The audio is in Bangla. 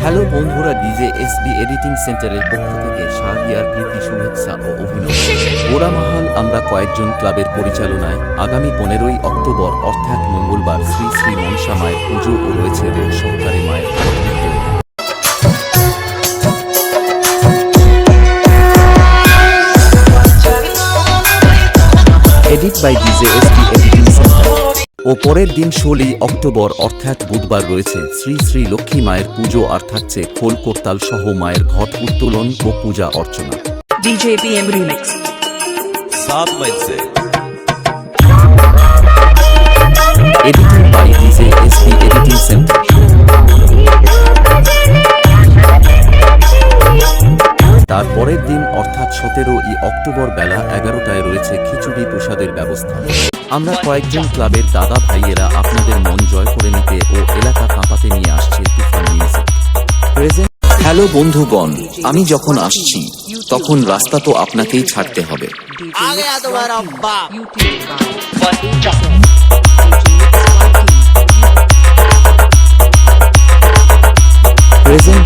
হ্যালো বন্ধুরা, ডিজে এসবি এডিটিং সেন্টারের পক্ষ থেকে শাহরিয়ার প্রীতি শুভেচ্ছা ও অভিনন্দন। গোড়ামাহাল আমরা কয়েকজন ক্লাবের পরিচালনায় আগামী 15ই অক্টোবর অর্থাৎ মঙ্গলবার শ্রী শ্রী মনসা মায়ের পুজো ও রয়েছে রোগ সহকারে মায়ের edit by DJ SB editing centre. ও পরের দিন 16ই অক্টোবর অর্থাৎ বুধবার রয়েছে শ্রী শ্রী লক্ষ্মী মায়ের পুজো আর থাকছে খোল করতাল সহ মায়ের ঘট উত্তোলন ও পূজা অর্চনা। DJ PM Remix 7 मई से editing by DJ SB editing centre. তারপরের দিন অর্থাৎ 17ই অক্টোবর বেলা 11টায় রয়েছে খিচুড়ি প্রসাদের ব্যবস্থা। আমরা কয়েকজন ক্লাবের দাদা ভাইয়েরা আপনাদের মন জয় করে নিতে ও এলাকা কাঁপাতে নিয়ে আসছে তুফান মিউজিক প্রেজেন্ট। হ্যালো বন্ধুগণ, আমি যখন আসছি তখন রাস্তা তো আপনাকেই ছাড়তে হবে। প্রেজেন্ট